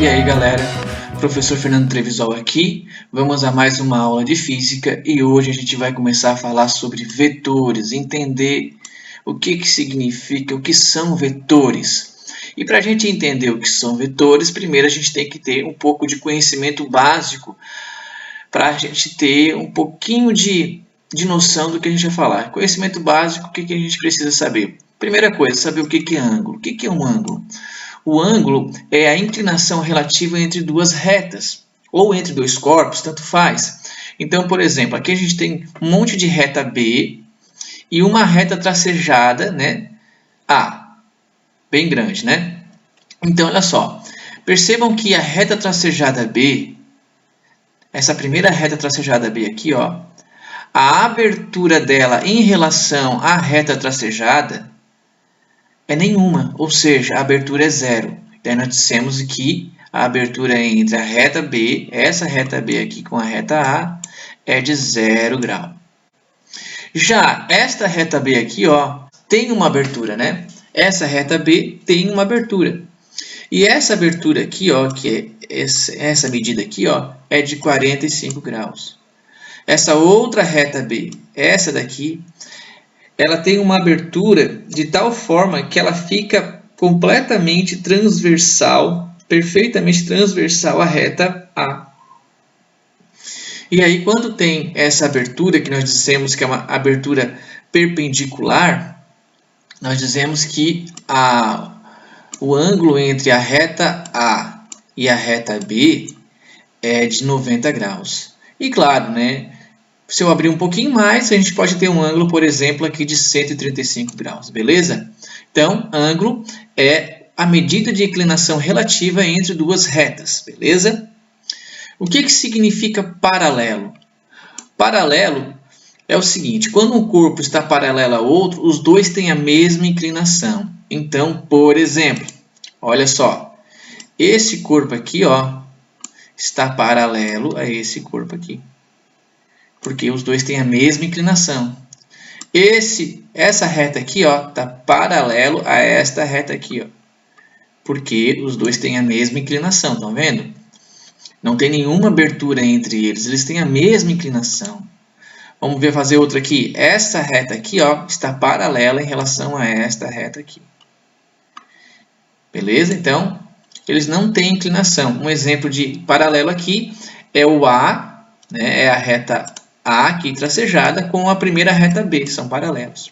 E aí galera, professor Fernando Trevisol aqui, vamos a mais uma aula de física e hoje a gente vai começar a falar sobre vetores, entender o que significa, o que são vetores. E para a gente entender o que são vetores, primeiro a gente tem que ter um pouco de conhecimento básico para a gente ter um pouquinho de noção do que a gente vai falar. Conhecimento básico, o que a gente precisa saber? Primeira coisa, saber o que é ângulo. O que é um ângulo? O ângulo é a inclinação relativa entre duas retas, ou entre dois corpos, tanto faz. Então, por exemplo, aqui a gente tem um monte de reta B e uma reta tracejada, né, A, bem grande, né? Então, olha só, percebam que a reta tracejada B, essa primeira reta tracejada B aqui, ó, a abertura dela em relação à reta tracejada é nenhuma, ou seja, a abertura é zero. Daí nós dissemos que a abertura entre a reta B, essa reta B aqui com a reta A, é de 0 grau. Já essa reta B aqui, ó, tem uma abertura, né? Essa reta B tem uma abertura. E essa abertura aqui, ó, que é essa medida aqui, ó, é de 45 graus. Essa outra reta B, essa daqui, ela tem uma abertura de tal forma que ela fica completamente transversal, perfeitamente transversal à reta A. E aí, quando tem essa abertura, que nós dissemos que é uma abertura perpendicular, nós dizemos que o ângulo entre a reta A e a reta B é de 90 graus. E claro, né? Se eu abrir um pouquinho mais, a gente pode ter um ângulo, por exemplo, aqui de 135 graus, beleza? Então, ângulo é a medida de inclinação relativa entre duas retas, beleza? O que significa paralelo? Paralelo é o seguinte, quando um corpo está paralelo a outro, os dois têm a mesma inclinação. Então, por exemplo, olha só, esse corpo aqui, ó, está paralelo a esse corpo aqui. Porque os dois têm a mesma inclinação. Essa reta aqui, ó, está paralelo a esta reta aqui, ó. Porque os dois têm a mesma inclinação, estão vendo? Não tem nenhuma abertura entre eles, eles têm a mesma inclinação. Vamos ver fazer outra aqui. Essa reta aqui, ó, está paralela em relação a esta reta aqui. Beleza? Então, eles não têm inclinação. Um exemplo de paralelo aqui é o A, né, é a reta A aqui tracejada com a primeira reta B, são paralelos.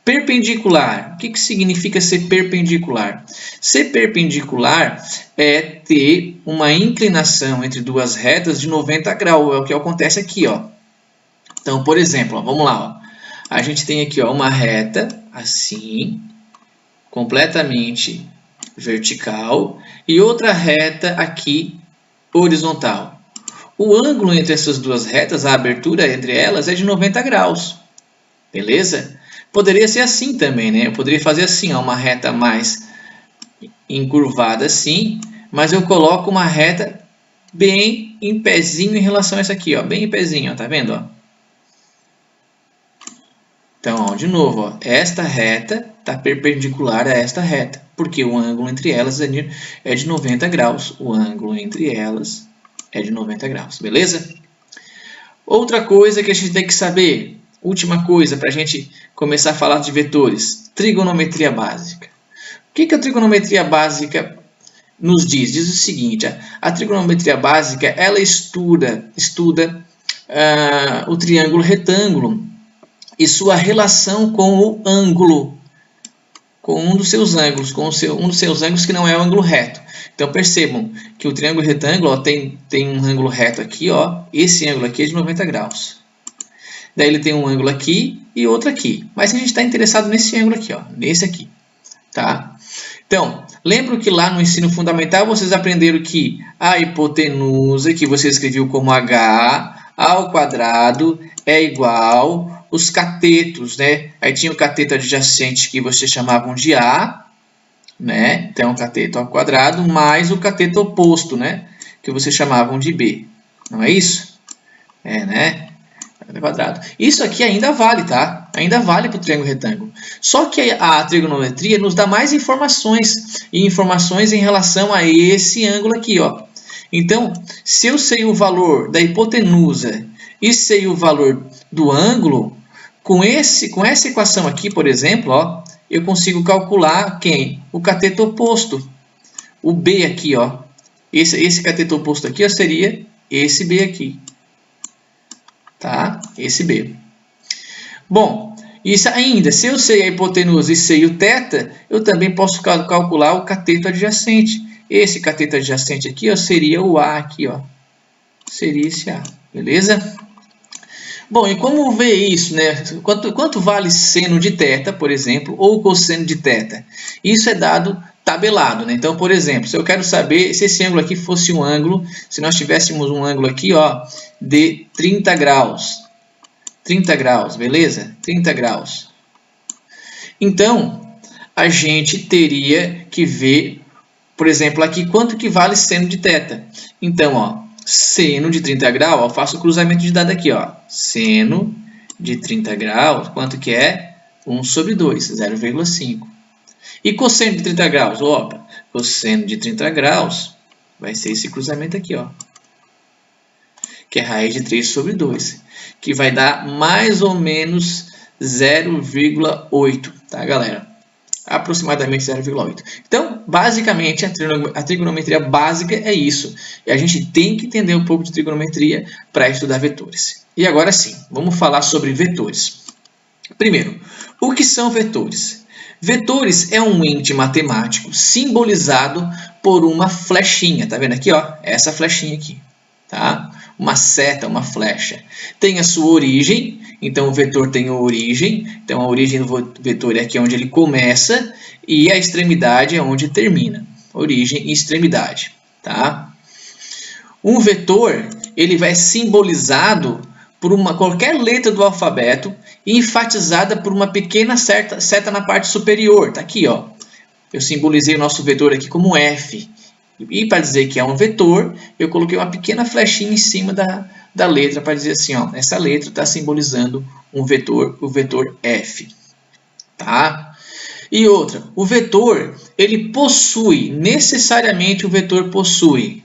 Perpendicular, o que significa ser perpendicular? Ser perpendicular é ter uma inclinação entre duas retas de 90 graus, é o que acontece aqui, ó. Então, por exemplo, ó, vamos lá, ó. A gente tem aqui, ó, uma reta assim, completamente vertical, e outra reta aqui horizontal. O ângulo entre essas duas retas, a abertura entre elas, é de 90 graus. Beleza? Poderia ser assim também, né? Eu poderia fazer assim, ó, uma reta mais encurvada assim, mas eu coloco uma reta bem em pezinho em relação a essa aqui, ó, bem em pezinho, ó, tá vendo? Ó? Então, ó, de novo, ó, esta reta está perpendicular a esta reta, porque o ângulo entre elas é de 90 graus. O ângulo entre elas é de 90 graus, beleza? Outra coisa que a gente tem que saber, última coisa para a gente começar a falar de vetores, trigonometria básica. O que a trigonometria básica nos diz? Diz o seguinte, a trigonometria básica, ela estuda o triângulo retângulo e sua relação com o ângulo, com um dos seus ângulos, um dos seus ângulos que não é o ângulo reto. Então, percebam que o triângulo retângulo, ó, tem um ângulo reto aqui, ó, esse ângulo aqui é de 90 graus. Daí ele tem um ângulo aqui e outro aqui. Mas a gente está interessado nesse ângulo aqui, ó, nesse aqui. Tá? Então, lembro que lá no ensino fundamental vocês aprenderam que a hipotenusa, que você escreveu como h ao quadrado, é igual os catetos, né? Aí tinha o cateto adjacente que vocês chamavam de A, né? Então, o cateto ao quadrado mais o cateto oposto, né? Que vocês chamavam de B. Não é isso? É, né? Quadrado. Isso aqui ainda vale, tá? ainda vale para o triângulo retângulo. Só que a trigonometria nos dá mais informações, e informações em relação a esse ângulo aqui, ó. Então, se eu sei o valor da hipotenusa e sei o valor do ângulo, com essa equação aqui, por exemplo, ó, eu consigo calcular quem? O cateto oposto. O B aqui, ó. Esse cateto oposto aqui, ó, seria esse B aqui. Tá? Esse B. Bom, isso ainda, se eu sei a hipotenusa e sei o θ, eu também posso calcular o cateto adjacente. Esse cateto adjacente aqui, ó, seria o A aqui, ó. Seria esse A, beleza? Bom, e como ver isso, né? Quanto vale seno de θ, por exemplo, ou cosseno de θ? Isso é dado tabelado, né? Então, por exemplo, se eu quero saber se esse ângulo aqui fosse um ângulo, se nós tivéssemos um ângulo aqui, ó, de 30 graus. 30 graus, beleza? 30 graus. Então, a gente teria que ver, por exemplo, aqui quanto que vale seno de θ. Então, ó, seno de 30 graus, ó, eu faço o cruzamento de dado aqui, ó. Seno de 30 graus, quanto que é? 1 sobre 2, 0,5. E cosseno de 30 graus? Opa, cosseno de 30 graus vai ser esse cruzamento aqui, ó. Que é raiz de 3 sobre 2. Que vai dar mais ou menos 0,8, tá, galera? Aproximadamente 0,8. Então, basicamente, a trigonometria básica é isso. E a gente tem que entender um pouco de trigonometria para estudar vetores. E agora sim, vamos falar sobre vetores. Primeiro, o que são vetores? Vetores é um ente matemático simbolizado por uma flechinha. Tá vendo aqui, ó? Essa flechinha aqui, tá? Uma seta, uma flecha. Tem a sua origem, então o vetor tem a origem. Então a origem do vetor é aqui onde ele começa e a extremidade é onde termina. Origem e extremidade, tá? Um vetor, ele vai simbolizado por qualquer letra do alfabeto e enfatizada por uma pequena seta na parte superior. Tá aqui, ó. Eu simbolizei o nosso vetor aqui como F. E para dizer que é um vetor, eu coloquei uma pequena flechinha em cima da letra para dizer assim, ó, essa letra está simbolizando um vetor, o vetor F. Tá? E outra, o vetor, ele possui, necessariamente o vetor possui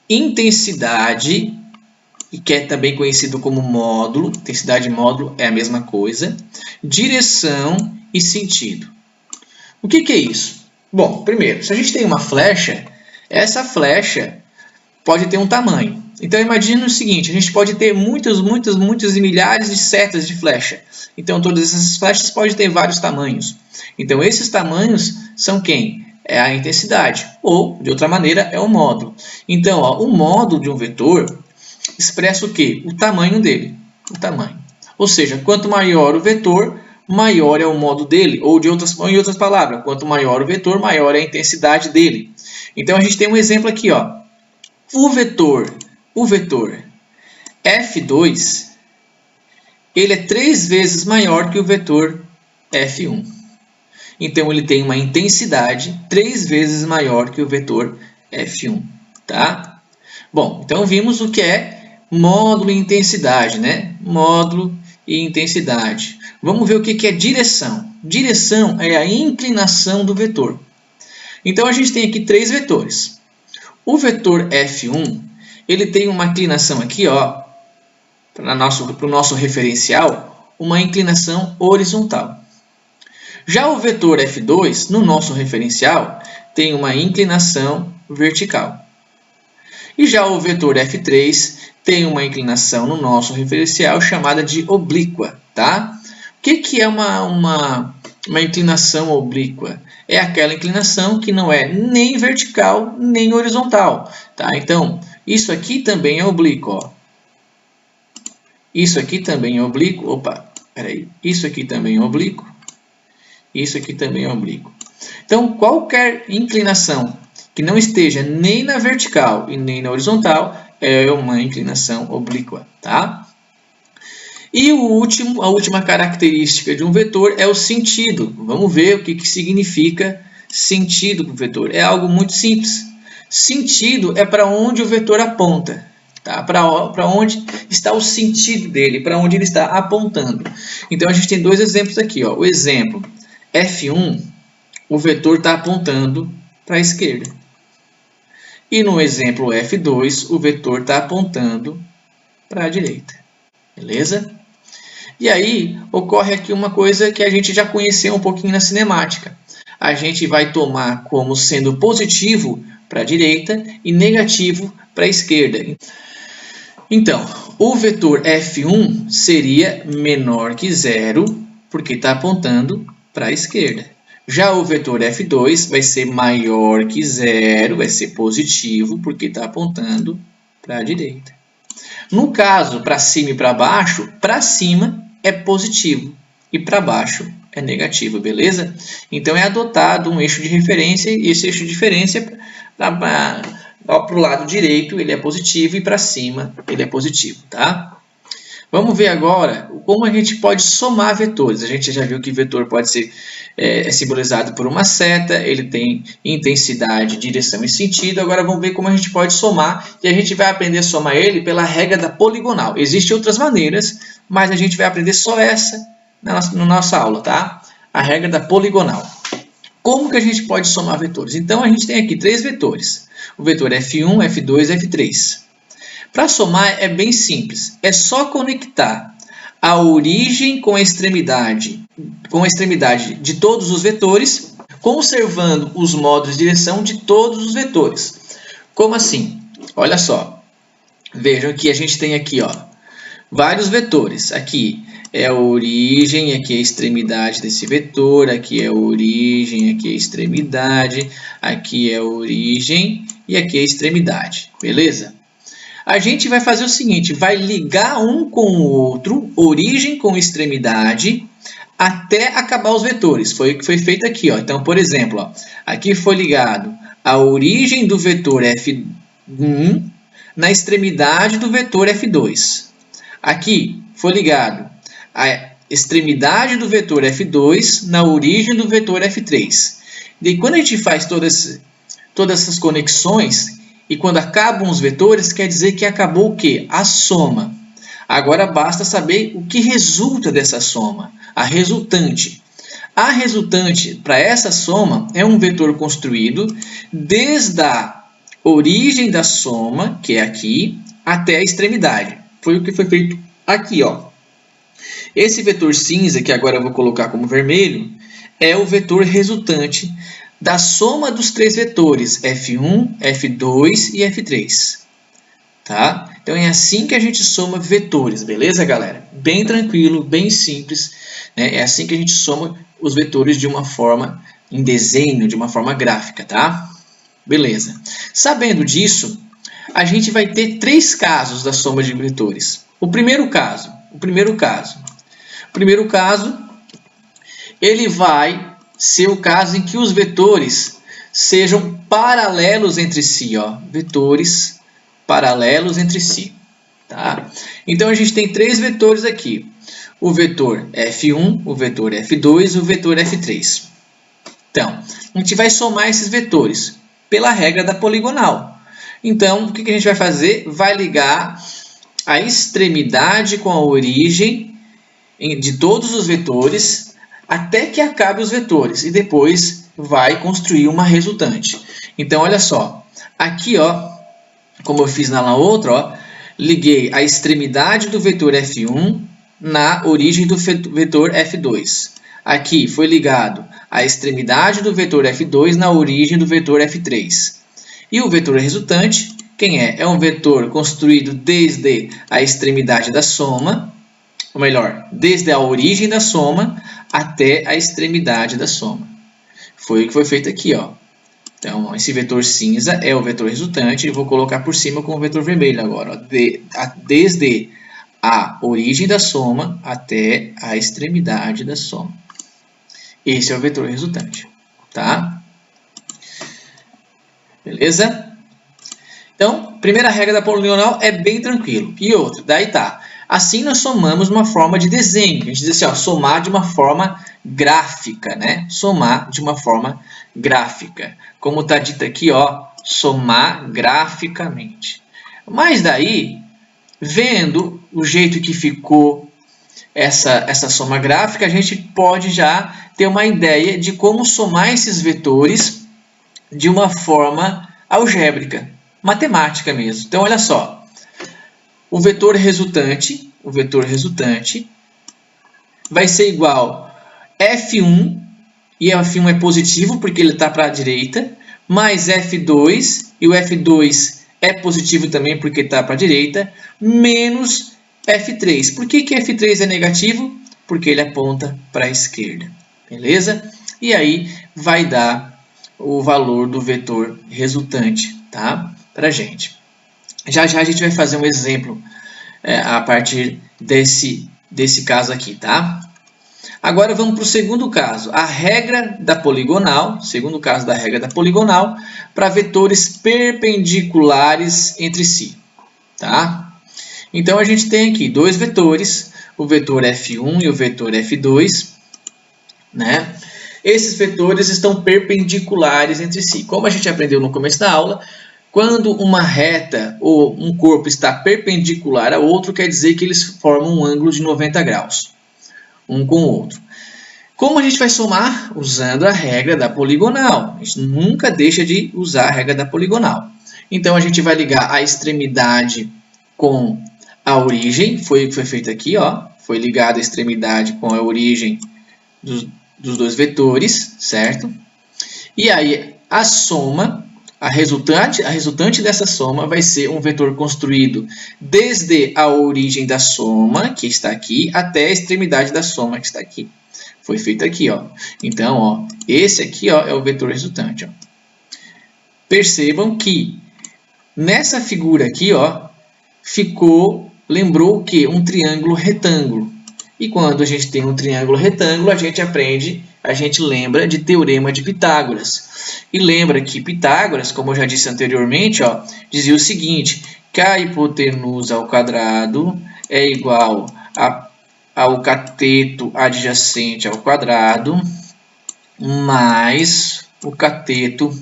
intensidade, que é também conhecido como módulo, intensidade e módulo é a mesma coisa, direção e sentido. O que é isso? Bom, primeiro, se a gente tem uma flecha, essa flecha pode ter um tamanho. Então, imagine o seguinte, a gente pode ter muitas e milhares de setas de flecha. Então, todas essas flechas podem ter vários tamanhos. Então, esses tamanhos são quem? É a intensidade, ou, de outra maneira, é o módulo. Então, ó, o módulo de um vetor expressa o quê? O tamanho dele. O tamanho. Ou seja, quanto maior o vetor, maior é o módulo dele, ou em outras palavras, quanto maior o vetor, maior é a intensidade dele. Então a gente tem um exemplo aqui, ó. O vetor F2, ele é 3 vezes maior que o vetor F1. Então ele tem uma intensidade 3 vezes maior que o vetor F1, tá? Bom, então vimos o que é módulo e intensidade, né? Módulo e intensidade. Vamos ver o que é direção. Direção é a inclinação do vetor. Então, a gente tem aqui 3 vetores. O vetor F1, ele tem uma inclinação aqui, ó, para o nosso referencial, uma inclinação horizontal. Já o vetor F2, no nosso referencial, tem uma inclinação vertical. E já o vetor F3 tem uma inclinação no nosso referencial chamada de oblíqua, tá? O que é uma inclinação oblíqua? É aquela inclinação que não é nem vertical nem horizontal, tá? Então, isso aqui também é oblíquo, ó. Isso aqui também é oblíquo. Opa, peraí. Isso aqui também é oblíquo. Isso aqui também é oblíquo. Então, qualquer inclinação que não esteja nem na vertical e nem na horizontal é uma inclinação oblíqua, tá? E a última característica de um vetor é o sentido. Vamos ver o que significa sentido para o vetor. É algo muito simples. Sentido é para onde o vetor aponta, tá? Para onde está o sentido dele, para onde ele está apontando. Então a gente tem dois exemplos aqui, ó. O exemplo F1, o vetor está apontando para a esquerda. E no exemplo F2, o vetor está apontando para a direita. Beleza? E aí ocorre aqui uma coisa que a gente já conheceu um pouquinho na cinemática. A gente vai tomar como sendo positivo para a direita e negativo para a esquerda. Então, o vetor F1 seria menor que zero, porque está apontando para a esquerda. Já o vetor F2 vai ser maior que zero, vai ser positivo, porque está apontando para a direita. No caso, para cima e para cima é positivo e para baixo é negativo, beleza? Então é adotado um eixo de referência e esse eixo de referência para o lado direito ele é positivo e para cima ele é positivo, tá? Vamos ver agora como a gente pode somar vetores. A gente já viu que vetor pode ser simbolizado por uma seta, ele tem intensidade, direção e sentido. Agora vamos ver como a gente pode somar e a gente vai aprender a somar ele pela regra da poligonal. Existem outras maneiras, mas a gente vai aprender só essa na nossa aula, tá? A regra da poligonal. Como que a gente pode somar vetores? Então a gente tem aqui três vetores. O vetor F1, F2 e F3. Para somar é bem simples, é só conectar a origem com a extremidade de todos os vetores, conservando os modos de direção de todos os vetores. Como assim? Olha só, vejam que a gente tem aqui vários vetores. Aqui é a origem, aqui é a extremidade desse vetor, aqui é a origem, aqui é a extremidade, aqui é a origem e aqui é a extremidade, beleza? A gente vai fazer o seguinte, vai ligar um com o outro, origem com extremidade, até acabar os vetores. Foi o que foi feito aqui. Então, por exemplo, aqui foi ligado a origem do vetor F1 na extremidade do vetor F2. Aqui foi ligado a extremidade do vetor F2 na origem do vetor F3. E quando a gente faz todas essas conexões, e quando acabam os vetores, quer dizer que acabou o quê? A soma. Agora basta saber o que resulta dessa soma, a resultante. A resultante para essa soma é um vetor construído desde a origem da soma, que é aqui, até a extremidade. Foi o que foi feito aqui. Esse vetor cinza, que agora eu vou colocar como vermelho, é o vetor resultante da soma dos três vetores F1, F2 e F3. Tá? Então é assim que a gente soma vetores, beleza, galera? Bem tranquilo, bem simples, né? É assim que a gente soma os vetores de uma forma em desenho, de uma forma gráfica, tá? Beleza. Sabendo disso, a gente vai ter três casos da soma de vetores. O primeiro caso, ele vai ser o caso em que os vetores sejam paralelos entre si, vetores paralelos entre si, tá? Então a gente tem três vetores aqui, o vetor F1, o vetor F2 e o vetor F3. Então, a gente vai somar esses vetores pela regra da poligonal. Então, o que a gente vai fazer? Vai ligar a extremidade com a origem de todos os vetores até que acabe os vetores e depois vai construir uma resultante. Então, olha só, aqui, como eu fiz na outra, liguei a extremidade do vetor F1 na origem do vetor F2. Aqui foi ligado a extremidade do vetor F2 na origem do vetor F3. E o vetor resultante, quem é? É um vetor construído desde a extremidade da soma, ou melhor, desde a origem da soma até a extremidade da soma. Foi o que foi feito aqui, Então, esse vetor cinza é o vetor resultante, e vou colocar por cima com o vetor vermelho agora, desde a origem da soma até a extremidade da soma. Esse é o vetor resultante, tá? Beleza? Então, primeira regra da poligonal é bem tranquilo. E outra, daí tá. Assim nós somamos uma forma de desenho. A gente diz assim, somar de uma forma gráfica, né? Somar de uma forma gráfica. Como está dito aqui, somar graficamente. Mas daí, vendo o jeito que ficou essa soma gráfica, a gente pode já ter uma ideia de como somar esses vetores de uma forma algébrica, matemática mesmo. Então, olha só, o vetor resultante vai ser igual a F1, e F1 é positivo porque ele está para a direita, mais F2, e o F2 é positivo também porque está para a direita, menos F3. Por que F3 é negativo? Porque ele aponta para a esquerda. Beleza? E aí vai dar o valor do vetor resultante, tá? Para a gente. Já a gente vai fazer um exemplo a partir desse caso aqui, tá? Agora vamos para o segundo caso, a regra da poligonal, segundo caso da regra da poligonal, para vetores perpendiculares entre si, tá? Então a gente tem aqui dois vetores, o vetor F1 e o vetor F2, né? Esses vetores estão perpendiculares entre si. Como a gente aprendeu no começo da aula, quando uma reta ou um corpo está perpendicular ao outro, quer dizer que eles formam um ângulo de 90 graus, um com o outro. Como a gente vai somar? Usando a regra da poligonal. A gente nunca deixa de usar a regra da poligonal. Então, a gente vai ligar a extremidade com a origem. Foi o que foi feito aqui, ó. Foi ligada a extremidade com a origem dos dois vetores, certo? E aí, a soma, a resultante dessa soma vai ser um vetor construído desde a origem da soma, que está aqui, até a extremidade da soma, que está aqui. Foi feito aqui, ó. Então, ó, esse aqui, ó, é o vetor resultante, ó. Percebam que nessa figura aqui, ó, lembrou o quê? Um triângulo retângulo. E quando a gente tem um triângulo retângulo, a gente lembra de teorema de Pitágoras. E lembra que Pitágoras, como eu já disse anteriormente, ó, dizia o seguinte, que a hipotenusa ao quadrado é igual ao cateto adjacente ao quadrado, mais o cateto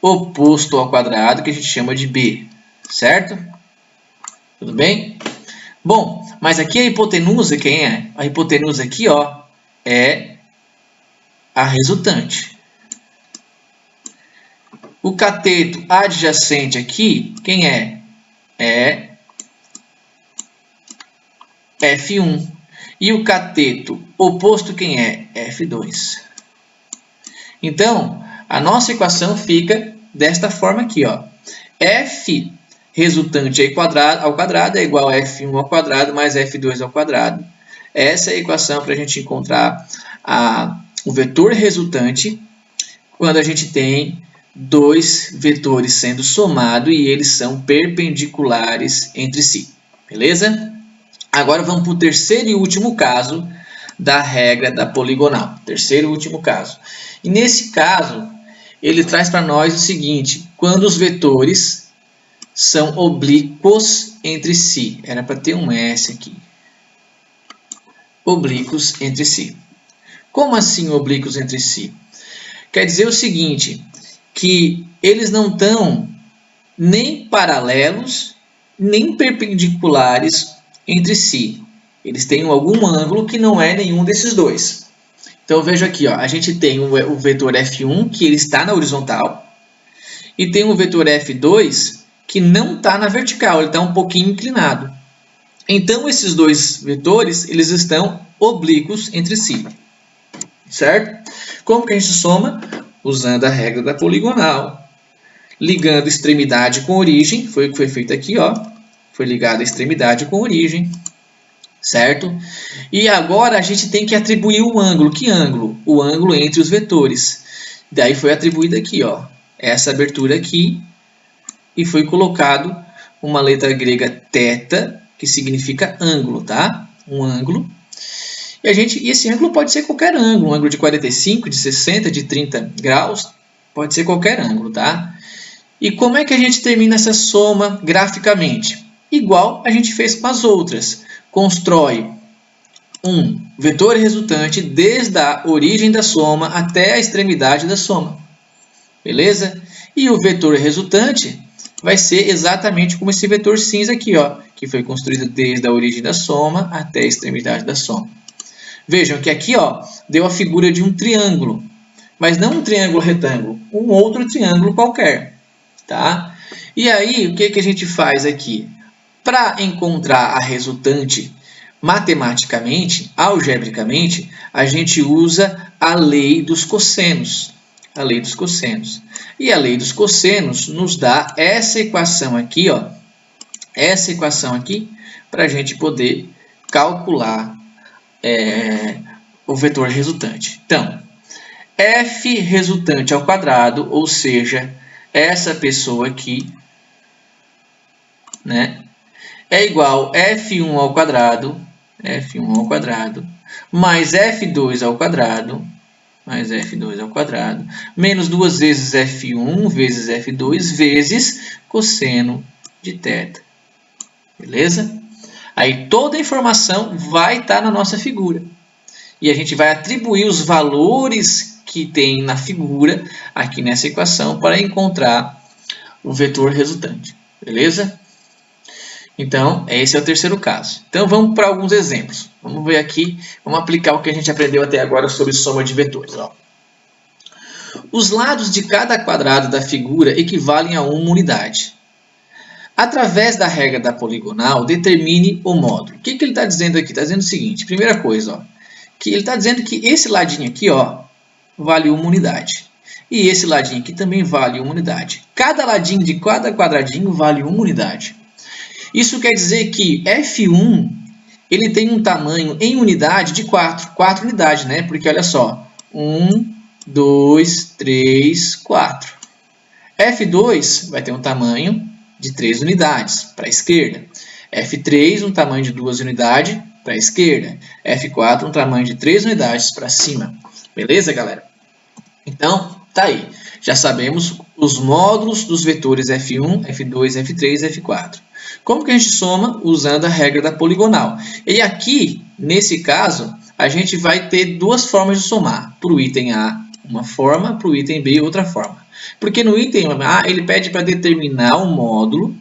oposto ao quadrado, que a gente chama de B, certo? Tudo bem? Bom, mas aqui a hipotenusa, quem é? A hipotenusa aqui, ó, é a resultante. O cateto adjacente aqui, quem é? É F1. E o cateto oposto, quem é? F2. Então, a nossa equação fica desta forma aqui, ó. F resultante ao quadrado é igual a F1 ao quadrado mais F2 ao quadrado. Essa é a equação para a gente encontrar o vetor resultante quando a gente tem dois vetores sendo somados e eles são perpendiculares entre si. Beleza? Agora vamos para o terceiro e último caso da regra da poligonal. Terceiro e último caso. E nesse caso, ele traz para nós o seguinte, quando os vetores são oblíquos entre si. Era para ter um S aqui. Oblíquos entre si. Como assim oblíquos entre si? Quer dizer o seguinte, que eles não estão nem paralelos, nem perpendiculares entre si. Eles têm algum ângulo que não é nenhum desses dois. Então, veja aqui, ó, a gente tem o vetor F1, que ele está na horizontal, e tem o vetor F2, que não está na vertical, ele está um pouquinho inclinado. Então, esses dois vetores, eles estão oblíquos entre si. Certo? Como que a gente soma? Usando a regra da poligonal. Ligando extremidade com origem, foi o que foi feito aqui, ó. Foi ligado a extremidade com origem, certo? E agora a gente tem que atribuir um ângulo. Que ângulo? O ângulo entre os vetores. Daí foi atribuído aqui, ó, essa abertura aqui, e foi colocado uma letra grega θ, que significa ângulo, tá? Um ângulo. E esse ângulo pode ser qualquer ângulo, um ângulo de 45, de 60, de 30 graus, pode ser qualquer ângulo, tá? E como é que a gente termina essa soma graficamente? Igual a gente fez com as outras. Constrói um vetor resultante desde a origem da soma até a extremidade da soma. Beleza? E o vetor resultante vai ser exatamente como esse vetor cinza aqui, ó, que foi construída desde a origem da soma até a extremidade da soma. Vejam que aqui, ó, deu a figura de um triângulo, mas não um triângulo retângulo, um outro triângulo qualquer, tá? E aí, o que que a gente faz aqui? Para encontrar a resultante matematicamente, algebricamente, a gente usa a lei dos cossenos. A lei dos cossenos. E a lei dos cossenos nos dá essa equação aqui, ó. Essa equação aqui, para a gente poder calcular o vetor resultante. Então, f resultante ao quadrado, ou seja, essa pessoa aqui, né, é igual a f1 ao quadrado, mais f2 ao quadrado, menos 2 vezes f1 vezes f2 vezes cosseno de θ. Beleza? Aí toda a informação vai estar na nossa figura. E a gente vai atribuir os valores que tem na figura, aqui nessa equação, para encontrar o vetor resultante. Beleza? Então, esse é o terceiro caso. Então, vamos para alguns exemplos. Vamos ver aqui, vamos aplicar o que a gente aprendeu até agora sobre soma de vetores. Ó. Os lados de cada quadrado da figura equivalem a uma unidade. Através da regra da poligonal, determine o módulo. O que ele está dizendo aqui? Está dizendo o seguinte, primeira coisa, ó, que ele está dizendo que esse ladinho aqui, ó, vale uma unidade. E esse ladinho aqui também vale uma unidade. Cada ladinho de cada quadradinho vale uma unidade. Isso quer dizer que F1 ele tem um tamanho em unidade de 4 unidades, né? Porque olha só, 1, 2, 3, 4. F2 vai ter um tamanho de 3 unidades para a esquerda. F3 um tamanho de 2 unidades para a esquerda. F4 um tamanho de 3 unidades para cima. Beleza, galera? Então, tá aí. Já sabemos os módulos dos vetores F1, F2, F3 e F4. Como que a gente soma? Usando a regra da poligonal. E aqui, nesse caso, a gente vai ter duas formas de somar. Para o item A, uma forma, para o item B, outra forma. Porque no item A, ele pede para determinar o módulo,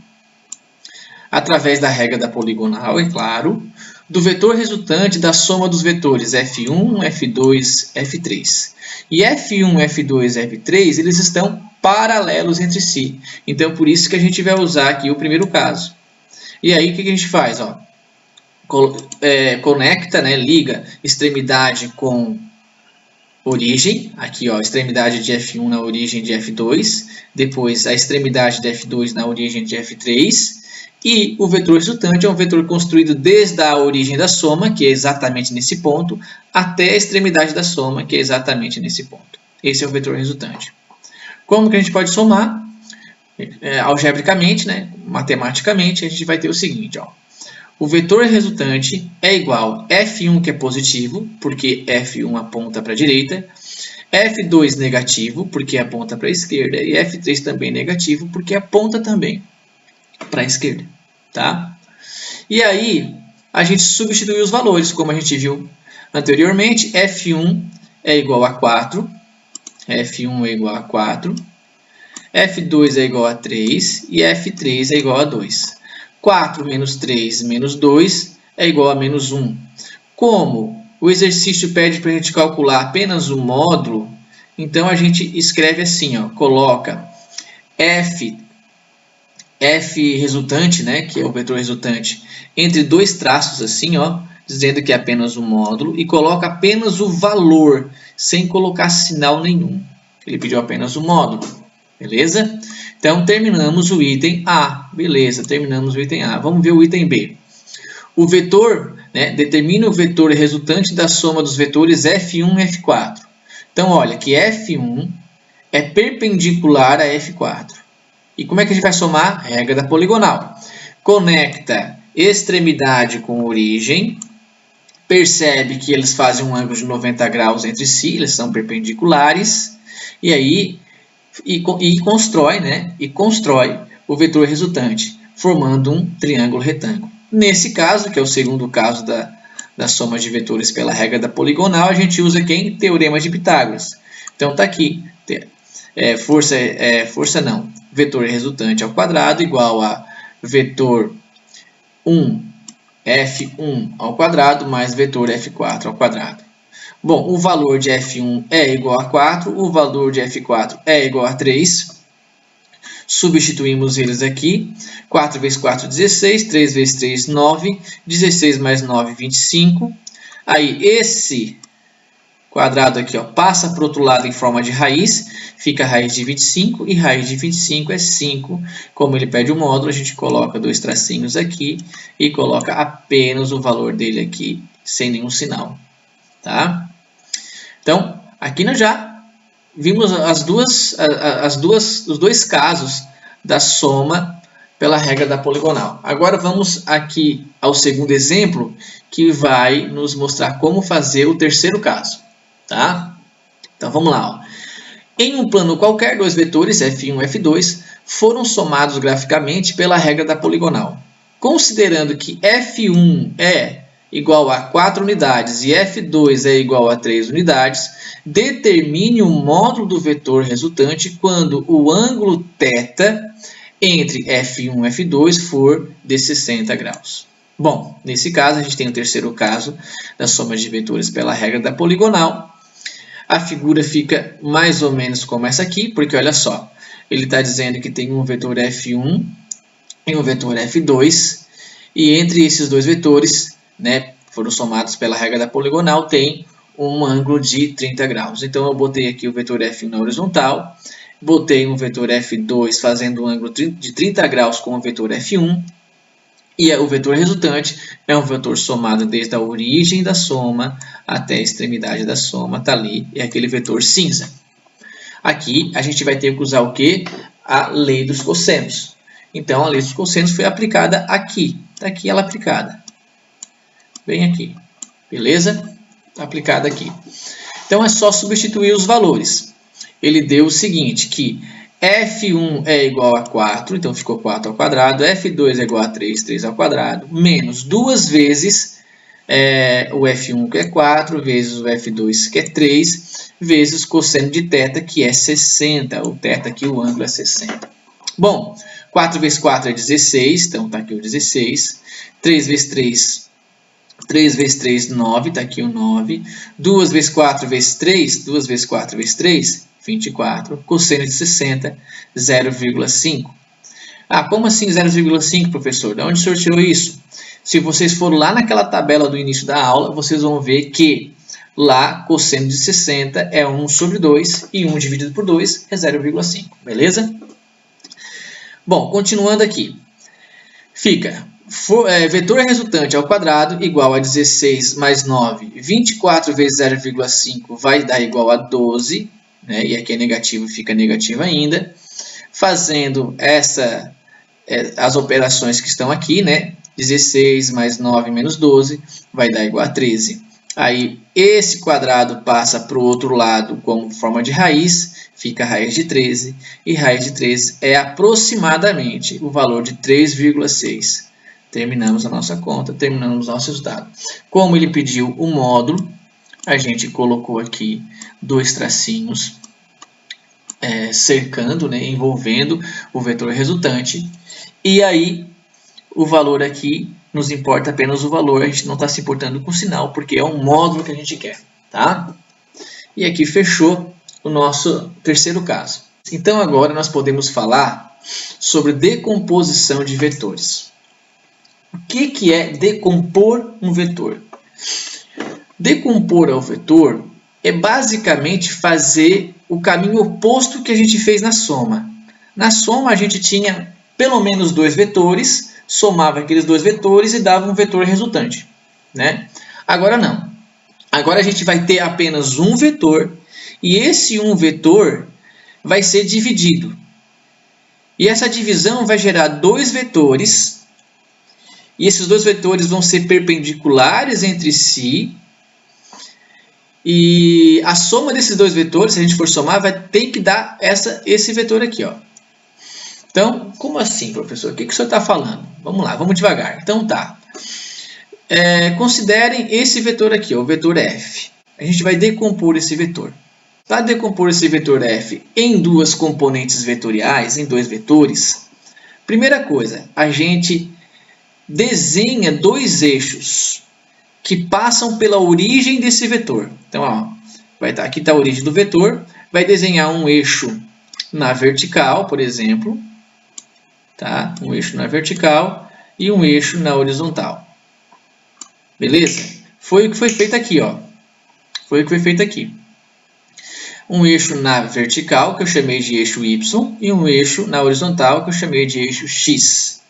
através da regra da poligonal, é claro, do vetor resultante da soma dos vetores F1, F2, F3. E F1, F2 e F3, eles estão paralelos entre si. Então, por isso que a gente vai usar aqui o primeiro caso. E aí, o que a gente faz? Ó? Conecta, né? Liga extremidade com origem. Aqui, ó, extremidade de F1 na origem de F2. Depois, a extremidade de F2 na origem de F3. E o vetor resultante é um vetor construído desde a origem da soma, que é exatamente nesse ponto, até a extremidade da soma, que é exatamente nesse ponto. Esse é o vetor resultante. Como que a gente pode somar? Algebricamente, né? Matematicamente, a gente vai ter o seguinte. Ó. O vetor resultante é igual a F1, que é positivo, porque F1 aponta para a direita, F2 negativo, porque aponta para a esquerda, e F3 também negativo, porque aponta também para a esquerda. Tá? E aí, a gente substitui os valores, como a gente viu anteriormente. F1 é igual a 4, F1 é igual a 4, F2 é igual a 3 e F3 é igual a 2. 4 menos 3 menos 2 é igual a menos 1. Como o exercício pede para a gente calcular apenas o módulo, então a gente escreve assim, ó, coloca F resultante, né, que é o vetor resultante, entre dois traços assim, ó, dizendo que é apenas um módulo, e coloca apenas o valor, sem colocar sinal nenhum. Ele pediu apenas o módulo, beleza? Então, terminamos o item A. Beleza, terminamos o item A. Vamos ver o item B. O vetor, né, determina o vetor resultante da soma dos vetores F1 e F4. Então, olha, que F1 é perpendicular a F4. E como é que a gente vai somar? Regra da poligonal. Conecta extremidade com origem. Percebe que eles fazem um ângulo de 90 graus entre si, eles são perpendiculares. E aí, constrói, né? E constrói o vetor resultante, formando um triângulo retângulo. Nesse caso, que é o segundo caso da soma de vetores pela regra da poligonal, a gente usa quem? Teorema de Pitágoras. Então, está aqui. Vetor resultante ao quadrado igual a vetor F1 ao quadrado mais vetor F4 ao quadrado. Bom, o valor de F1 é igual a 4, o valor de F4 é igual a 3. Substituímos eles aqui. 4 vezes 4, 16. 3 vezes 3, 9. 16 mais 9, 25. Aí, esse quadrado aqui, ó, passa para o outro lado em forma de raiz. Fica a raiz de 25. E raiz de 25 é 5. Como ele pede o módulo, a gente coloca dois tracinhos aqui. E coloca apenas o valor dele aqui, sem nenhum sinal. Tá? Então, aqui nós já vimos os dois casos da soma pela regra da poligonal. Agora vamos aqui ao segundo exemplo, que vai nos mostrar como fazer o terceiro caso. Tá? Então vamos lá. Ó. Em um plano qualquer, dois vetores, F1 e F2, foram somados graficamente pela regra da poligonal. Considerando que F1 é igual a 4 unidades e F2 é igual a 3 unidades, determine o módulo do vetor resultante quando o ângulo θ entre F1 e F2 for de 60 graus. Bom, nesse caso a gente tem o terceiro caso da soma de vetores pela regra da poligonal. A figura fica mais ou menos como essa aqui, porque olha só, ele está dizendo que tem um vetor F1 e um vetor F2, e entre esses dois vetores, né, foram somados pela regra da poligonal, tem um ângulo de 30 graus. Então, eu botei aqui o vetor F1 na horizontal, botei um vetor F2 fazendo um ângulo de 30 graus com o vetor F1, e o vetor resultante é um vetor somado desde a origem da soma até a extremidade da soma, está ali, é aquele vetor cinza. Aqui, a gente vai ter que usar o quê? A lei dos cossenos. Então, a lei dos cossenos foi aplicada aqui. Está aqui ela aplicada. Bem aqui. Beleza? Está aplicada aqui. Então, é só substituir os valores. Ele deu o seguinte, que F1 é igual a 4, então ficou 4 ao quadrado. F2 é igual a 3, 3 ao quadrado. Menos duas vezes o F1, que é 4, vezes o F2, que é 3, vezes cosseno de θ, que é 60. O θ aqui, o ângulo é 60. Bom, 4 vezes 4 é 16, então está aqui o 16. 3 vezes 3, 3 vezes 3, 9, está aqui o 9. 2 vezes 4 vezes 3, 2 vezes 4 vezes 3, 24. Cosseno de 60, 0,5. Ah, como assim 0,5, professor? De onde o senhor tirou isso? Se vocês forem lá naquela tabela do início da aula, vocês vão ver que lá, cosseno de 60 é 1 sobre 2 e 1 dividido por 2 é 0,5, beleza? Bom, continuando aqui. Fica vetor resultante ao quadrado igual a 16 mais 9. 24 vezes 0,5 vai dar igual a 12. Né? E aqui é negativo, fica negativo ainda. Fazendo as operações que estão aqui, né? 16 mais 9 menos 12 vai dar igual a 13. Aí, esse quadrado passa para o outro lado como forma de raiz, fica a raiz de 13, e raiz de 13 é aproximadamente o valor de 3,6. Terminamos a nossa conta, terminamos o nosso resultado. Como ele pediu o módulo, a gente colocou aqui dois tracinhos cercando, né, envolvendo o vetor resultante, e aí o valor aqui nos importa apenas o valor, a gente não está se importando com o sinal, porque é um módulo que a gente quer, tá? E aqui fechou o nosso terceiro caso. Então agora nós podemos falar sobre decomposição de vetores. O que é decompor um vetor? Decompor ao vetor é basicamente fazer o caminho oposto que a gente fez na soma. Na soma a gente tinha pelo menos dois vetores, somava aqueles dois vetores e dava um vetor resultante, né? Agora não. Agora a gente vai ter apenas um vetor e esse um vetor vai ser dividido. E essa divisão vai gerar dois vetores e esses dois vetores vão ser perpendiculares entre si. E a soma desses dois vetores, se a gente for somar, vai ter que dar esse vetor aqui, ó. Então, como assim, professor? O que o senhor está falando? Vamos lá, vamos devagar. Então, tá. Considerem esse vetor aqui, ó, o vetor f. A gente vai decompor esse vetor. Para decompor esse vetor f em duas componentes vetoriais, em dois vetores, primeira coisa, a gente desenha dois eixos que passam pela origem desse vetor. Então, ó, aqui está a origem do vetor, vai desenhar um eixo na vertical, por exemplo, tá? Um eixo na vertical e um eixo na horizontal. Beleza? Foi o que foi feito aqui, ó. Foi o que foi feito aqui. Um eixo na vertical, que eu chamei de eixo Y, e um eixo na horizontal, que eu chamei de eixo X.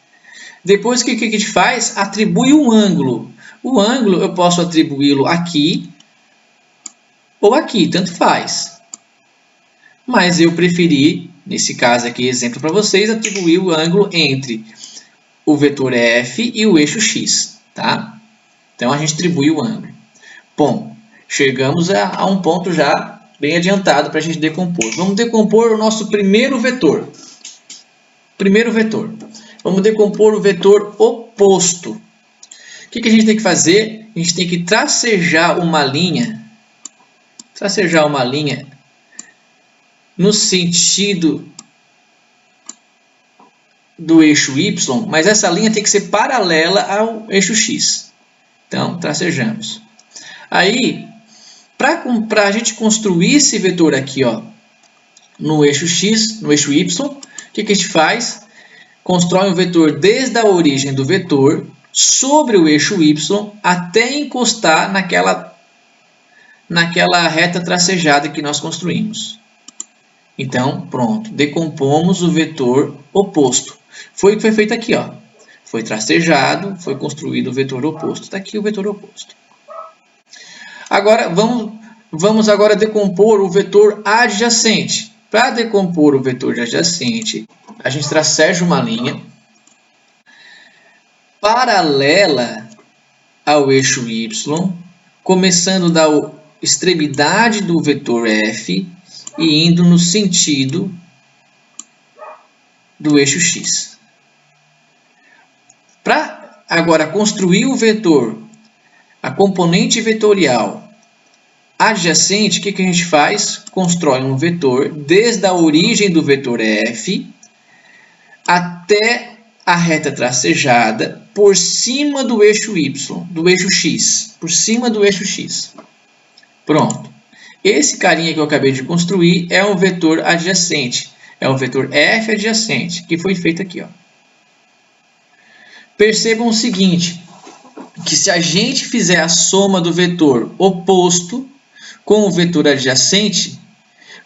Depois, o que a gente faz? Atribui um ângulo. O ângulo eu posso atribuí-lo aqui ou aqui, tanto faz. Mas eu preferi, nesse caso aqui, exemplo para vocês, atribuir o ângulo entre o vetor F e o eixo X. Tá? Então, a gente atribui o ângulo. Bom, chegamos a um ponto já bem adiantado para a gente decompor. Vamos decompor o nosso primeiro vetor. Vamos decompor o vetor oposto. O que a gente tem que fazer? A gente tem que tracejar uma linha. No sentido do eixo Y, mas essa linha tem que ser paralela ao eixo X. Então, tracejamos. Aí, para a gente construir esse vetor aqui, ó, no eixo X, no eixo Y, o que a gente faz? Constrói um vetor desde a origem do vetor sobre o eixo Y até encostar naquela reta tracejada que nós construímos. Então, pronto, decompomos o vetor oposto. Foi o que foi feito aqui, ó. Foi tracejado, foi construído o vetor oposto. Está aqui o vetor oposto. Agora, vamos agora decompor o vetor adjacente. Para decompor o vetor adjacente, a gente traceja uma linha paralela ao eixo Y, começando da extremidade do vetor F e indo no sentido do eixo X. Para agora construir o vetor, a componente vetorial adjacente, o que a gente faz? Constrói um vetor desde a origem do vetor F até a reta tracejada por cima do eixo Y, do eixo X, por cima do eixo X. Pronto. Esse carinha que eu acabei de construir é um vetor adjacente, é um vetor F adjacente, que foi feito aqui, ó. Percebam o seguinte, que se a gente fizer a soma do vetor oposto com o vetor adjacente,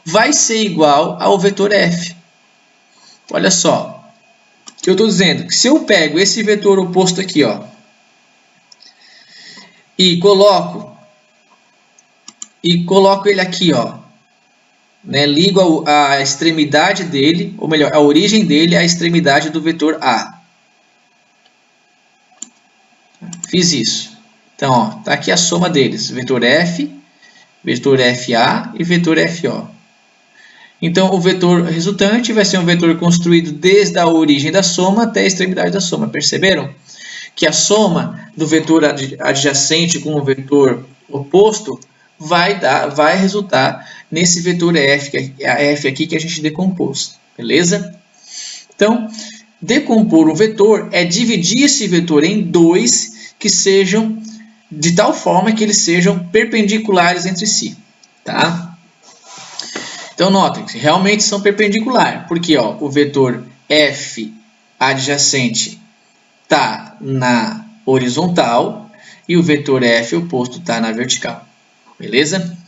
vai ser igual ao vetor F. Olha só, o que eu estou dizendo, que se eu pego esse vetor oposto aqui, ó, e coloco ele aqui, ó, né, ligo a extremidade dele, ou melhor, a origem dele à extremidade do vetor A. Fiz isso. Então, ó, tá aqui a soma deles, vetor F, vetor FA e vetor FO. Então, o vetor resultante vai ser um vetor construído desde a origem da soma até a extremidade da soma. Perceberam? Que a soma do vetor adjacente com o vetor oposto vai resultar nesse vetor F, que é a F aqui que a gente decompôs. Beleza? Então, decompor um vetor é dividir esse vetor em dois que sejam de tal forma que eles sejam perpendiculares entre si. Tá? Então, notem que realmente são perpendiculares, porque ó, o vetor F adjacente está na horizontal e o vetor F oposto está na vertical. Beleza?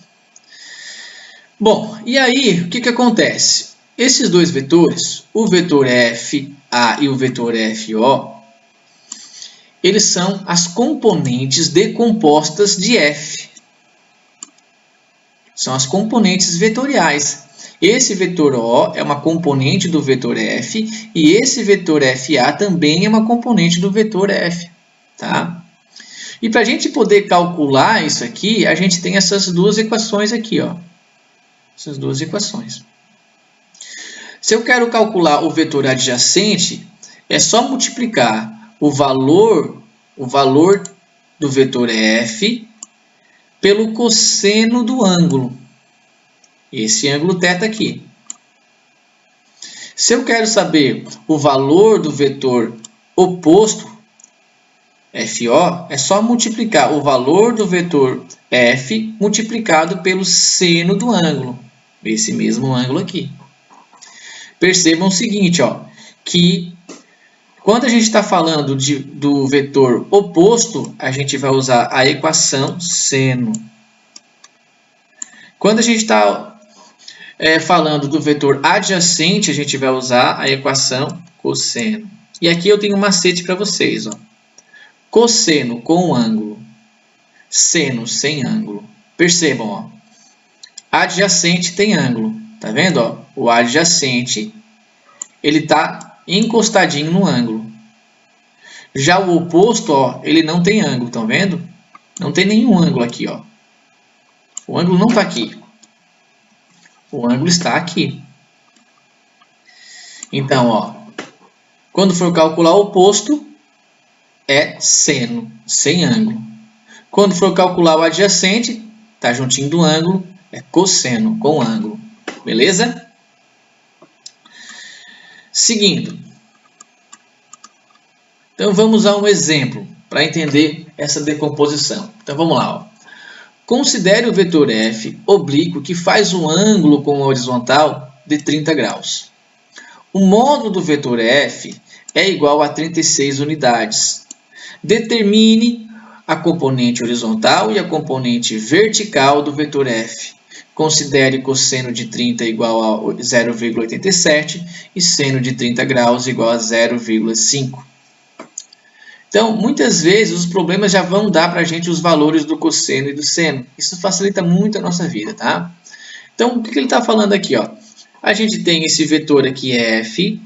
Bom, e aí, o que acontece? Esses dois vetores, o vetor FA e o vetor FO, eles são as componentes decompostas de F. São as componentes vetoriais. Esse vetor O é uma componente do vetor F e esse vetor FA também é uma componente do vetor F. Tá? E para a gente poder calcular isso aqui, a gente tem essas duas equações aqui, ó. Essas duas equações. Se eu quero calcular o vetor adjacente, é só multiplicar o valor do vetor F pelo cosseno do ângulo. Esse ângulo θ aqui. Se eu quero saber o valor do vetor oposto, FO é só multiplicar o valor do vetor F multiplicado pelo seno do ângulo, esse mesmo ângulo aqui. Percebam o seguinte, ó, que quando a gente está falando do vetor oposto, a gente vai usar a equação seno. Quando a gente está falando do vetor adjacente, a gente vai usar a equação cosseno. E aqui eu tenho um macete para vocês, ó. Cosseno com ângulo, seno sem ângulo. Percebam, ó, adjacente tem ângulo, tá vendo? Ó? O adjacente ele está encostadinho no ângulo. Já o oposto, ó, ele não tem ângulo, estão vendo? Não tem nenhum ângulo aqui, ó. O ângulo não está aqui. O ângulo está aqui. Então, ó, quando for calcular o oposto, é seno, sem ângulo. Quando for calcular o adjacente, tá juntinho do ângulo, é cosseno, com ângulo. Beleza? Seguindo. Então, vamos a um exemplo para entender essa decomposição. Então, vamos lá, ó. Considere o vetor F oblíquo que faz um ângulo com a horizontal de 30 graus. O módulo do vetor F é igual a 36 unidades. Determine a componente horizontal e a componente vertical do vetor F. Considere cosseno de 30 igual a 0,87 e seno de 30 graus igual a 0,5. Então, muitas vezes, os problemas já vão dar para a gente os valores do cosseno e do seno. Isso facilita muito a nossa vida, tá? Então, o que ele está falando aqui, ó? A gente tem esse vetor aqui, F.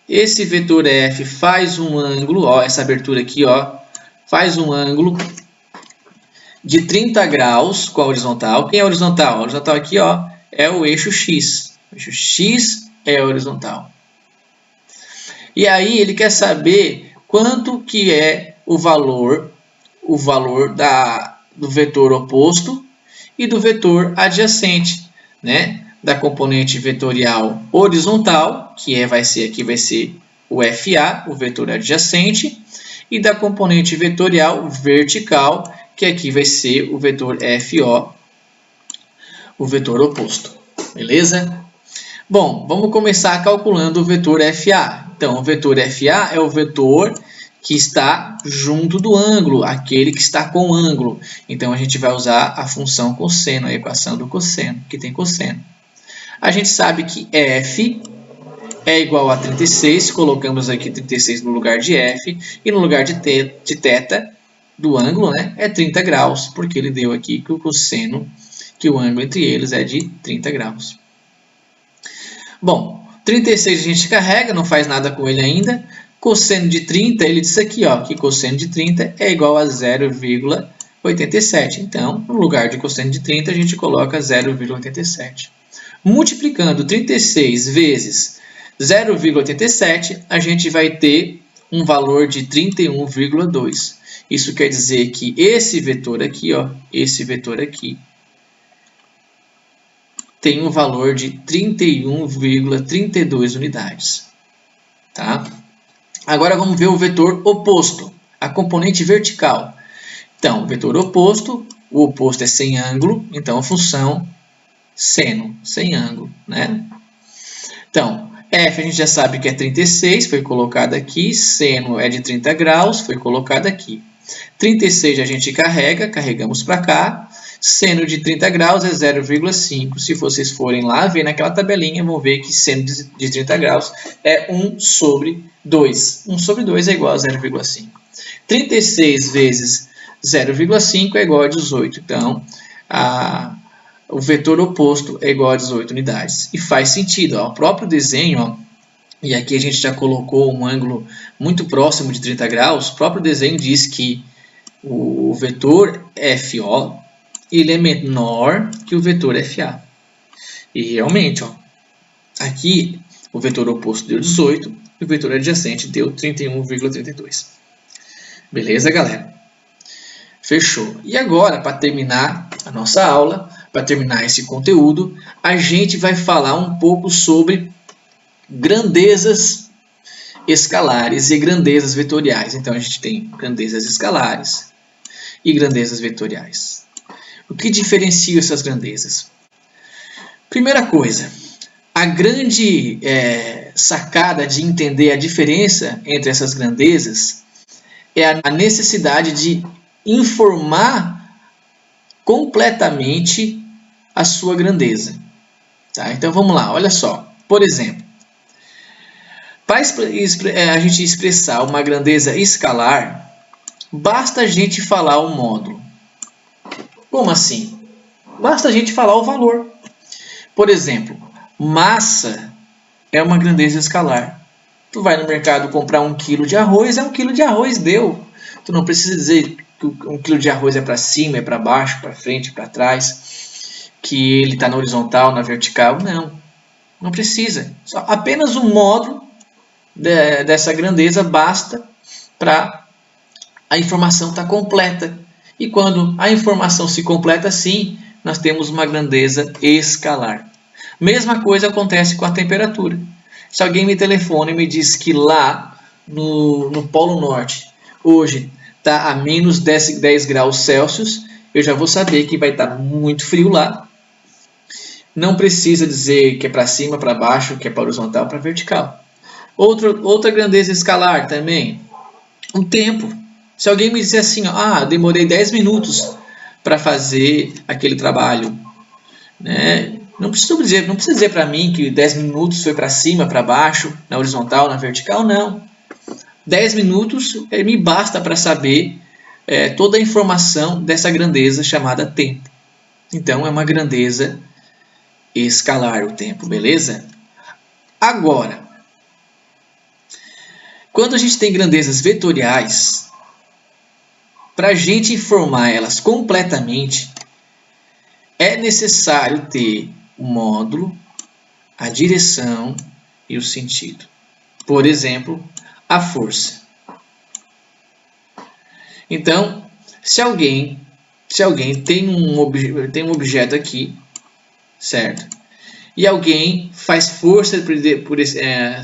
Esse vetor F faz um ângulo, ó, essa abertura aqui, ó, faz um ângulo de 30 graus com a horizontal. Quem é a horizontal? A horizontal aqui, ó, é o eixo X. O eixo X é a horizontal. E aí, ele quer saber quanto que é o valor do vetor oposto e do vetor adjacente, né? Da componente vetorial horizontal, que vai ser o FA, o vetor adjacente, e da componente vetorial vertical, que aqui vai ser o vetor FO, o vetor oposto. Beleza? Bom, vamos começar calculando o vetor FA. Então, o vetor FA é o vetor que está junto do ângulo, aquele que está com ângulo. Então, a gente vai usar a função cosseno, a equação do cosseno, que tem cosseno. A gente sabe que F é igual a 36, colocamos aqui 36 no lugar de F, e no lugar de θ do ângulo, né, é 30 graus, porque ele deu aqui que o cosseno, que o ângulo entre eles é de 30 graus. Bom, 36 a gente carrega, não faz nada com ele ainda. Cosseno de 30, ele disse aqui, ó, que cosseno de 30 é igual a 0,87. Então, no lugar de cosseno de 30, a gente coloca 0,87. Multiplicando 36 vezes 0,87, a gente vai ter um valor de 31,2. Isso quer dizer que esse vetor aqui, ó, esse vetor aqui, tem um valor de 31,32 unidades. Tá? Agora vamos ver o vetor oposto, a componente vertical. Então, o vetor oposto, o oposto é sem ângulo, então a função seno, sem ângulo, né? Então, F a gente já sabe que é 36, foi colocado aqui, seno é de 30 graus, foi colocado aqui. 36 a gente carregamos para cá, seno de 30 graus é 0,5. Se vocês forem lá ver naquela tabelinha, vão ver que seno de 30 graus é 1 sobre 2. 1 sobre 2 é igual a 0,5. 36 vezes 0,5 é igual a 18. Então, o vetor oposto é igual a 18 unidades. E faz sentido. Ó, o próprio desenho, ó, e aqui a gente já colocou um ângulo muito próximo de 30 graus, o próprio desenho diz que o vetor FO ele é menor que o vetor FA. E realmente, ó, aqui o vetor oposto deu 18 e o vetor adjacente deu 31,32. Beleza, galera? Fechou. E agora, para terminar a nossa aula, para terminar esse conteúdo, a gente vai falar um pouco sobre grandezas escalares e grandezas vetoriais. Então a gente tem grandezas escalares e grandezas vetoriais. O que diferencia essas grandezas? Primeira coisa, a grande sacada de entender a diferença entre essas grandezas é a necessidade de informar completamente a sua grandeza. Tá? Então vamos lá, olha só. Por exemplo, para a gente expressar uma grandeza escalar, basta a gente falar o módulo. Como assim? Basta a gente falar o valor. Por exemplo, massa é uma grandeza escalar. Tu vai no mercado comprar 1 kg de arroz, é 1 kg de arroz, deu. Tu não precisa dizer que 1 kg de arroz é para cima, é para baixo, para frente, para trás, que ele está na horizontal, na vertical. Não, não precisa. Só apenas um módulo dessa grandeza basta para a informação estar completa. E quando a informação se completa assim, nós temos uma grandeza escalar. Mesma coisa acontece com a temperatura. Se alguém me telefona e me diz que lá no Polo Norte hoje está a menos 10 graus Celsius, eu já vou saber que vai estar muito frio lá. Não precisa dizer que é para cima, para baixo, que é para horizontal, para vertical. Outra grandeza escalar também, o tempo. Se alguém me disser assim, demorei 10 minutos para fazer aquele trabalho, né? Não precisa dizer para mim que 10 minutos foi para cima, para baixo, na horizontal, na vertical, não. 10 minutos me basta para saber toda a informação dessa grandeza chamada tempo. Então, é uma grandeza escalar o tempo, beleza? Agora, quando a gente tem grandezas vetoriais, para a gente informar elas completamente, é necessário ter o módulo, a direção e o sentido. Por exemplo, a força. Então, se alguém tem um objeto aqui, certo? E alguém faz força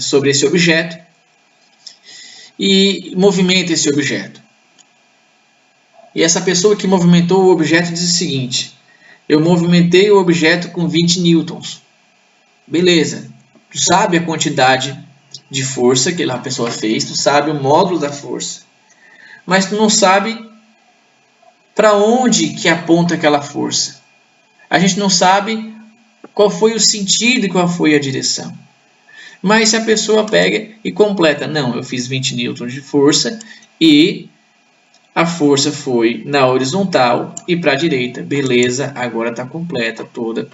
sobre esse objeto e movimenta esse objeto. E essa pessoa que movimentou o objeto diz o seguinte: eu movimentei o objeto com 20 newtons. Beleza. Tu sabe a quantidade de força que a pessoa fez, tu sabe o módulo da força. Mas tu não sabe para onde que aponta aquela força. A gente não sabe qual foi o sentido e qual foi a direção. Mas se a pessoa pega e completa, não, eu fiz 20 newtons de força e a força foi na horizontal e para a direita. Beleza, agora está completa toda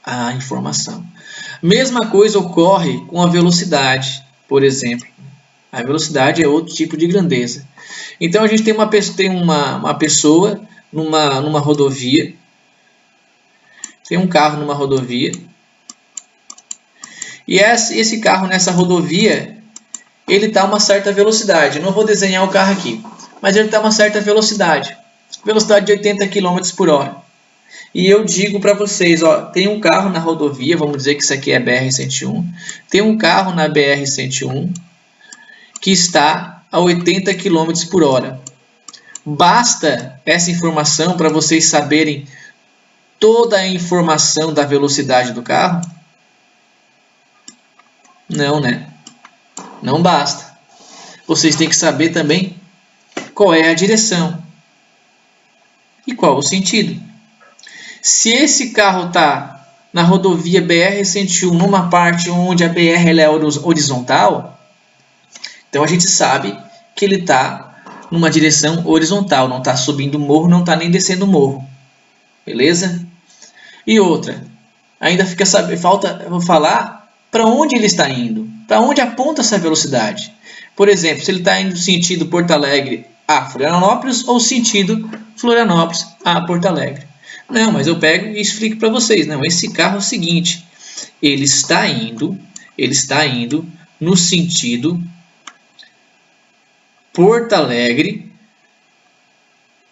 a informação. Mesma coisa ocorre com a velocidade, por exemplo. A velocidade é outro tipo de grandeza. Então a gente tem uma pessoa numa rodovia, tem um carro numa rodovia, e esse carro nessa rodovia, ele está a uma certa velocidade. Eu não vou desenhar o carro aqui, mas ele está a uma certa velocidade de 80 km por hora. E eu digo para vocês, tem um carro na rodovia, vamos dizer que isso aqui é BR-101, tem um carro na BR-101 que está a 80 km por hora. Basta essa informação para vocês saberem toda a informação da velocidade do carro? Não, né? Não basta. Vocês têm que saber também qual é a direção e qual o sentido. Se esse carro está na rodovia BR-101, numa parte onde a BR é horizontal, então a gente sabe que ele está numa direção horizontal, não está subindo morro, não está nem descendo morro. Beleza? E outra, ainda falta falar para onde ele está indo, para onde aponta essa velocidade. Por exemplo, se ele está indo no sentido Porto Alegre a Florianópolis ou sentido Florianópolis a Porto Alegre. Não, mas eu pego e explico para vocês. Não, esse carro é o seguinte, ele está indo no sentido Porto Alegre,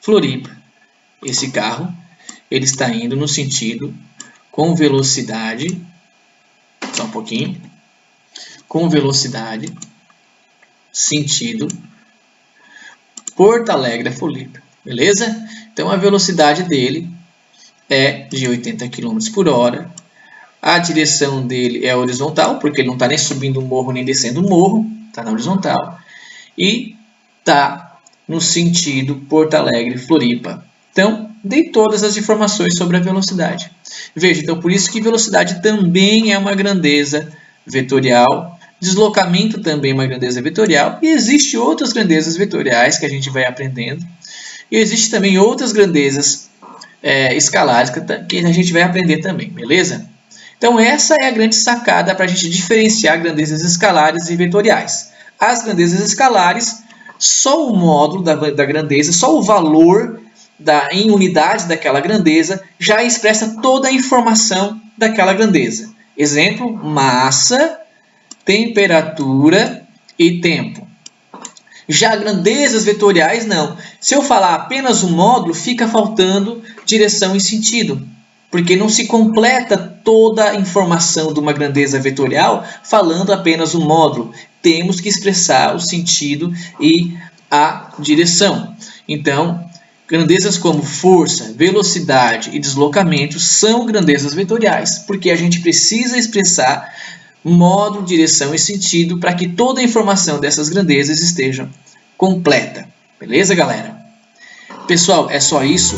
Floripa. Esse carro, ele está indo no sentido com velocidade, só um pouquinho, com velocidade sentido, Porto Alegre a Floripa, beleza? Então a velocidade dele é de 80 km por hora. A direção dele é horizontal, porque ele não está nem subindo um morro nem descendo um morro, está na horizontal. E está no sentido Porto Alegre Floripa. Então, dei todas as informações sobre a velocidade. Veja, então por isso que velocidade também é uma grandeza vetorial. Deslocamento também é uma grandeza vetorial. E existem outras grandezas vetoriais que a gente vai aprendendo. E existem também outras grandezas escalares que a gente vai aprender também, beleza? Então essa é a grande sacada para a gente diferenciar grandezas escalares e vetoriais. As grandezas escalares, só o módulo da grandeza, só o valor em unidades daquela grandeza já expressa toda a informação daquela grandeza. Exemplo, massa, temperatura e tempo. Já grandezas vetoriais, não. Se eu falar apenas o módulo, fica faltando direção e sentido, porque não se completa toda a informação de uma grandeza vetorial falando apenas o módulo. Temos que expressar o sentido e a direção. Então, grandezas como força, velocidade e deslocamento são grandezas vetoriais, porque a gente precisa expressar módulo, direção e sentido para que toda a informação dessas grandezas esteja completa. Beleza, galera? Pessoal, é só isso.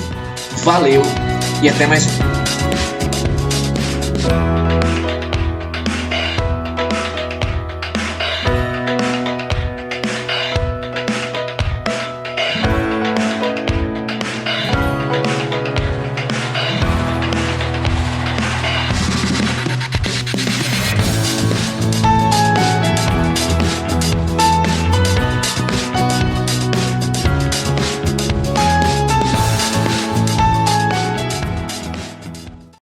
Valeu e até mais um.